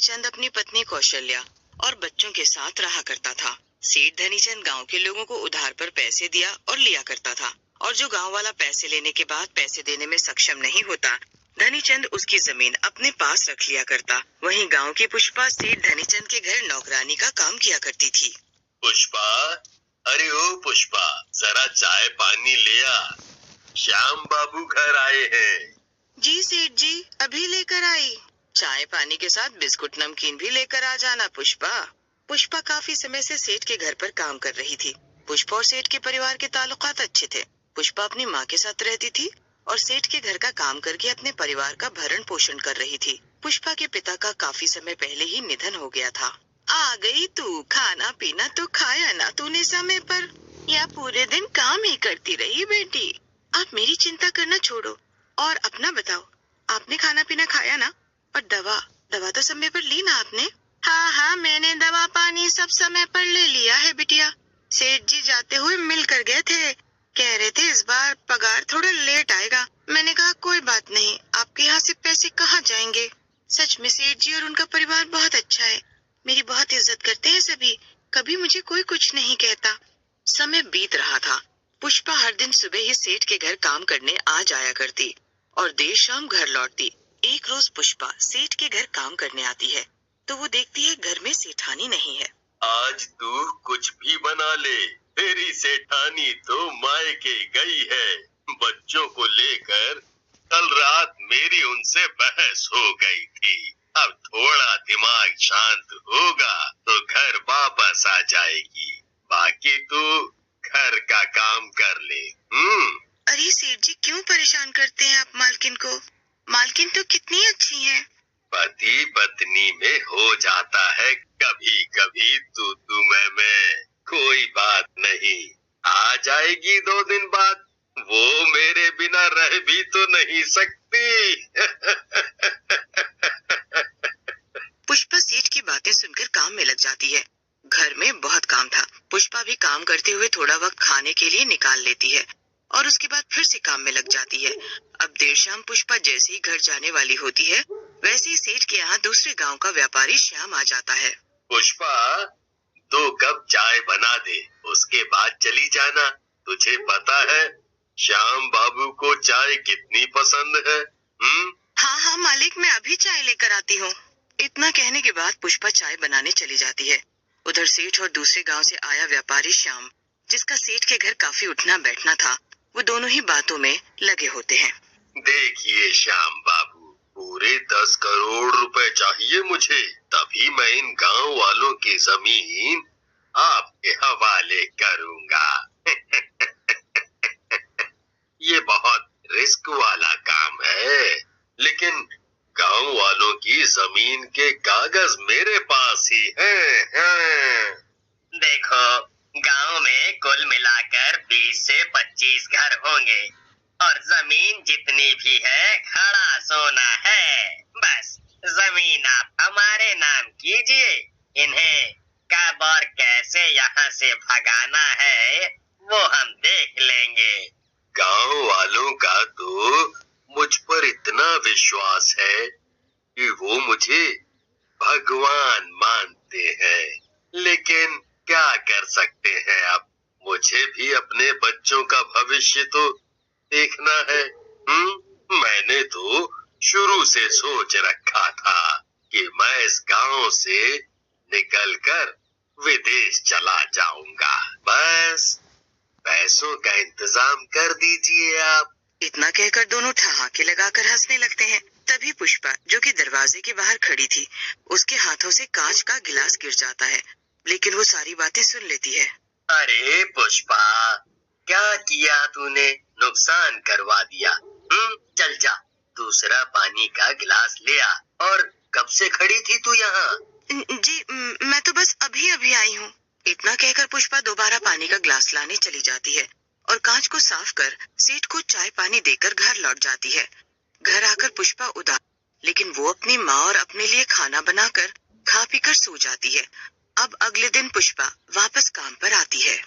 धनीचंद अपनी पत्नी कौशल्या और बच्चों के साथ रहा करता था। सेठ धनीचंद गांव के लोगों को उधार पर पैसे दिया और लिया करता था, और जो गांव वाला पैसे लेने के बाद पैसे देने में सक्षम नहीं होता, धनीचंद उसकी जमीन अपने पास रख लिया करता। वहीं गांव की पुष्पा सेठ धनीचंद के घर नौकरानी का काम किया करती थी। पुष्पा, अरे ओ पुष्पा, जरा चाय पानी ले आ, श्याम बाबू घर आए हैं। जी सेठ जी, अभी लेकर आई। चाय पानी के साथ बिस्कुट नमकीन भी लेकर आ जाना पुष्पा। पुष्पा काफी समय से सेठ के घर पर काम कर रही थी। पुष्पा और सेठ के परिवार के ताल्लुकात अच्छे थे। पुष्पा अपनी माँ के साथ रहती थी और सेठ के घर का काम करके अपने परिवार का भरण पोषण कर रही थी। पुष्पा के पिता का काफी समय पहले ही निधन हो गया था। आ गई तू, खाना पीना तो खाया ना तूने समय पर, या पूरे दिन काम ही करती रही बेटी? आप मेरी चिंता करना छोड़ो और अपना बताओ, आपने खाना पीना खाया ना? और दवा तो समय पर ली ना आपने? हाँ, मैंने दवा पानी सब समय पर ले लिया है बिटिया। सेठ जी जाते हुए मिल कर गए थे, कह रहे थे इस बार पगार थोड़ा लेट आएगा। मैंने कहा कोई बात नहीं, आपके यहाँ से पैसे कहाँ जाएंगे। सच में सेठ जी और उनका परिवार बहुत अच्छा है, मेरी बहुत इज्जत करते हैं सभी, कभी मुझे कोई कुछ नहीं कहता। समय बीत रहा था। पुष्पा हर दिन सुबह ही सेठ के घर काम करने आ जाया करती और देर शाम घर लौटती। एक रोज पुष्पा सेठ के घर काम करने आती है तो वो देखती है घर में सेठानी नहीं है। आज तू कुछ भी बना ले, तेरी सेठानी तो मायके गई है। बच्चों को लेकर कल रात मेरी उनसे बहस हो गई थी। अब थोड़ा दिमाग शांत होगा तो घर वापस आ जाएगी। बाकी तू घर का काम कर ले। अरे सेठ जी क्यों परेशान करते हैं आप मालकिन को? मालकिन तो कितनी अच्छी है। पति पत्नी में हो जाता है कभी कभी तू मैं, कोई बात नहीं, आ जाएगी 2 दिन बाद। वो मेरे बिना रह भी तो नहीं सकती। पुष्पा सेठ की बातें सुनकर काम में लग जाती है। घर में बहुत काम था। पुष्पा भी काम करते हुए थोड़ा वक्त खाने के लिए निकाल लेती है और उसके बाद फिर से काम में लग जाती है। अब देर शाम पुष्पा जैसे ही घर जाने वाली होती है, वैसे ही सेठ के यहाँ दूसरे गांव का व्यापारी श्याम आ जाता है। पुष्पा, 2 कप चाय बना दे, उसके बाद चली जाना। तुझे पता है श्याम बाबू को चाय कितनी पसंद है। हाँ मालिक, मैं अभी चाय लेकर आती हूँ। इतना कहने के बाद पुष्पा चाय बनाने चली जाती है। उधर सेठ और दूसरे गांव से आया व्यापारी श्याम, जिसका सेठ के घर काफी उठना बैठना था, वो दोनों ही बातों में लगे होते हैं। देखिए श्याम बाबू, पूरे 10 करोड़ रुपए चाहिए मुझे, तभी मैं इन गांव वालों की जमीन आपके हवाले करूंगा। ये बहुत रिस्क वाला काम है, लेकिन गांव वालों की जमीन के कागज मेरे पास ही हैं। देखो, गांव में कुल मिलाकर 20 से 25 घर होंगे और जमीन जितनी भी है खड़ा सोना है। बस जमीन आप हमारे नाम कीजिए। इन्हें कब और कैसे यहाँ से भगाना है वो हम देख लेंगे। गांव वालों का तो मुझ पर इतना विश्वास है कि वो मुझे भगवान मानते हैं, लेकिन क्या कर सकते हैं, अब मुझे भी अपने बच्चों का भविष्य तो देखना है। मैंने तो शुरू से सोच रखा था कि मैं इस गांव से निकलकर विदेश चला जाऊंगा। बस पैसों का इंतजाम कर दीजिए आप। इतना कहकर दोनों ठहाके लगाकर हंसने लगते हैं। तभी पुष्पा, जो कि दरवाजे के बाहर खड़ी थी, उसके हाथों से कांच का गिलास गिर जाता है, लेकिन वो सारी बातें सुन लेती है। अरे पुष्पा, क्या किया तूने? नुकसान करवा दिया। चल जा, दूसरा पानी का गिलास ले आ। और कब से खड़ी थी तू यहाँ? जी मैं तो बस अभी आई हूँ। इतना कहकर पुष्पा दोबारा पानी का गिलास लाने चली जाती है और कांच को साफ कर सेठ को चाय पानी देकर घर लौट जाती है। घर आकर पुष्पा उदास, लेकिन वो अपनी माँ और अपने लिए खाना बनाकर खा पीकर सो जाती है। अब अगले दिन पुष्पा वापस काम पर आती है।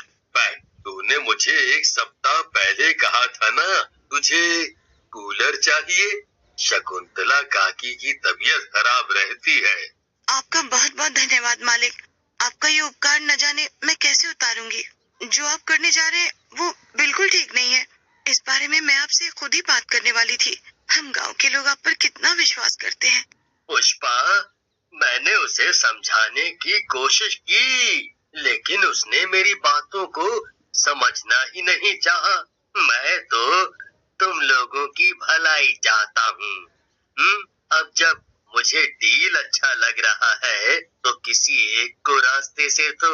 तूने मुझे 1 सप्ताह पहले कहा था ना तुझे कूलर चाहिए। शकुंतला काकी की तबीयत खराब रहती है। आपका बहुत बहुत धन्यवाद मालिक। आपका ये उपकार न जाने मैं कैसे उतारूंगी। जो आप करने जा रहे हैं वो बिल्कुल ठीक नहीं है। इस बारे में मैं आपसे खुद ही बात करने वाली थी। हम गांव के लोग आप पर कितना विश्वास करते हैं। पुष्पा, मैंने उसे समझाने की कोशिश की, लेकिन उसने मेरी बातों को समझना ही नहीं चाहा। मैं तो तुम लोगों की भलाई चाहता हूँ। अब जब मुझे डील अच्छा लग रहा है तो किसी एक को रास्ते से तो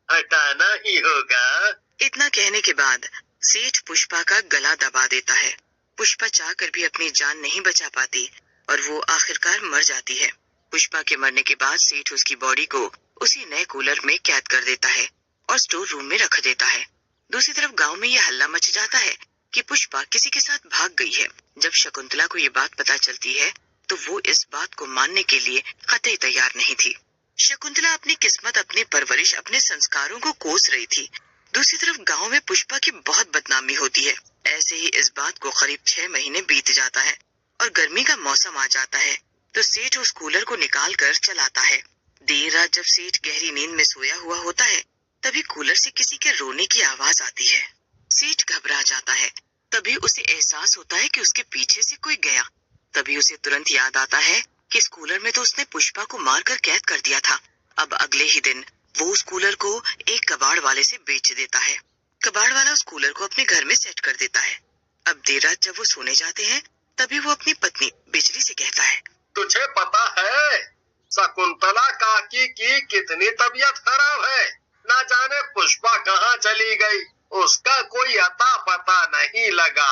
हटाना ही होगा। इतना कहने के बाद सेठ पुष्पा का गला दबा देता है। पुष्पा चाहकर भी अपनी जान नहीं बचा पाती और वो आखिरकार मर जाती है। पुष्पा के मरने के बाद सेठ उसकी बॉडी को उसी नए कूलर में कैद कर देता है और स्टोर रूम में रख देता है। दूसरी तरफ गांव में यह हल्ला मच जाता है कि पुष्पा किसी के साथ भाग गई है। जब शकुंतला को ये बात पता चलती है तो वो इस बात को मानने के लिए कतई तैयार नहीं थी। शकुंतला अपनी किस्मत, अपनी परवरिश, अपने संस्कारों को कोस रही थी। दूसरी तरफ गांव में पुष्पा की बहुत बदनामी होती है। ऐसे ही इस बात को करीब 6 महीने बीत जाता है और गर्मी का मौसम आ जाता है तो सेठ उस कूलर को निकाल कर चलाता है। देर रात जब सेठ गहरी नींद में सोया हुआ होता है तभी कूलर से किसी के रोने की आवाज आती है। सेठ घबरा जाता है। तभी उसे एहसास होता है कि उसके पीछे से कोई गया। तभी उसे तुरंत याद आता है कि इस कूलर में तो उसने पुष्पा को मारकर कैद कर दिया था। अब अगले ही दिन वो उस कूलर को एक कबाड़ वाले से बेच देता है। कबाड़ वाला उस कूलर को अपने घर में सेट कर देता है। अब देर रात जब वो सोने जाते हैं तभी वो अपनी पत्नी बिजली से कहता है, तुझे पता है शकुंतला काकी की कितनी तबीयत खराब है। ना जाने पुष्पा कहाँ चली गई, उसका कोई अता पता नहीं लगा।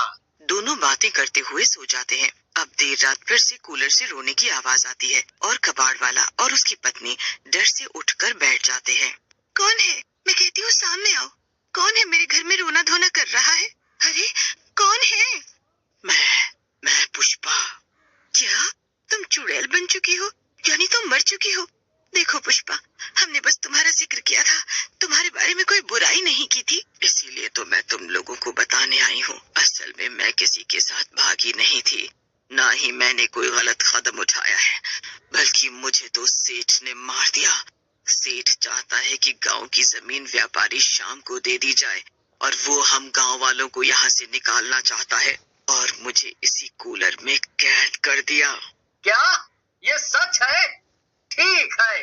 दोनों बातें करते हुए सो जाते हैं। अब देर रात फिर से कूलर से रोने की आवाज आती है और कबाड़ वाला और उसकी पत्नी डर से उठकर बैठ जाते हैं। कौन है? मैं कहती हूँ सामने आओ। कौन है मेरे घर में रोना धोना कर रहा है? अरे कौन है? मैं पुष्पा। क्या तुम चुड़ैल बन चुकी हो? यानी तुम मर चुकी हो? देखो पुष्पा, हमने बस तुम्हारा जिक्र किया था, तुम्हारे बारे में कोई बुराई नहीं की थी, इसीलिए तो मैं तुम लोगों को बताने आई हूँ। असल में मैं किसी के साथ भागी नहीं थी, ना ही मैंने कोई गलत कदम उठाया है, बल्कि मुझे तो सेठ ने मार दिया। सेठ चाहता है कि गांव की जमीन व्यापारी शाम को दे दी जाए और वो हम गांव वालों को यहाँ से निकालना चाहता है और मुझे इसी कूलर में कैद कर दिया। क्या ये सच है? ठीक है,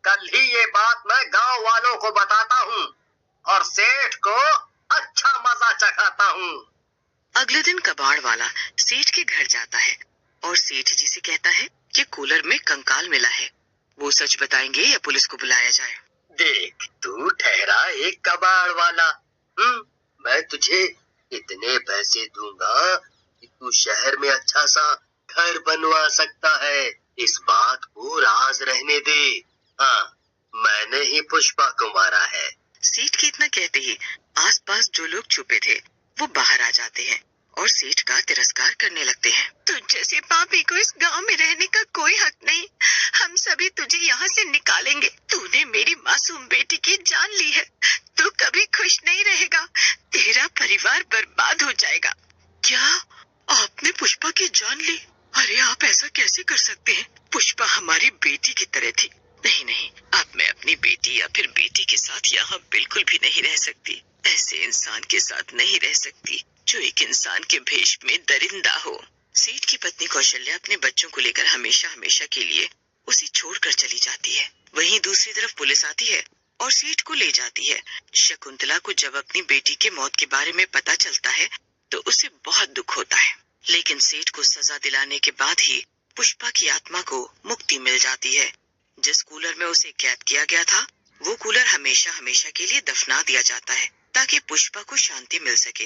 कल ही ये बात मैं गांव वालों को बताता हूँ और सेठ को अच्छा मजा चखाता हूँ। अगले दिन कबाड़ वाला सेठ के घर जाता है और सेठ जी से कहता है कि कूलर में कंकाल मिला है। वो सच बताएंगे या पुलिस को बुलाया जाए? देख, तू ठहरा एक कबाड़ वाला। मैं तुझे इतने पैसे दूंगा कि तू शहर में अच्छा सा घर बनवा सकता है। इस बात को राज रहने दे। हाँ, मैंने ही पुष्पा को मारा है। सेठ के इतना कहते ही आसपास जो लोग छुपे थे वो बाहर आ जाते हैं और सेठ का तिरस्कार करने लगते हैं। तुझ जैसे पापी को इस गांव में रहने का कोई हक नहीं। हम सभी तुझे यहाँ से निकालेंगे। तूने मेरी मासूम बेटी की जान ली है। तू कभी खुश नहीं रहेगा। तेरा परिवार बर्बाद हो जाएगा। क्या आपने पुष्पा की जान ली? अरे आप ऐसा कैसे कर सकते हैं? पुष्पा हमारी बेटी की तरह थी। नहीं, अब मैं अपनी बेटी या फिर बेटी के साथ यहाँ बिल्कुल भी नहीं रह सकती। ऐसे इंसान के साथ नहीं रह सकती जो एक इंसान के भेष में दरिंदा हो। सेठ की पत्नी कौशल्या अपने बच्चों को लेकर हमेशा के लिए उसे छोड़कर चली जाती है। वहीं दूसरी तरफ पुलिस आती है और सेठ को ले जाती है। शकुंतला को जब अपनी बेटी के मौत के बारे में पता चलता है तो उसे बहुत दुख होता है, लेकिन सेठ को सजा दिलाने के बाद ही पुष्पा की आत्मा को मुक्ति मिल जाती है। जिस कूलर में उसे कैद किया गया था वो कूलर हमेशा के लिए दफना दिया जाता है ताकि पुष्पा को शांति मिल सके।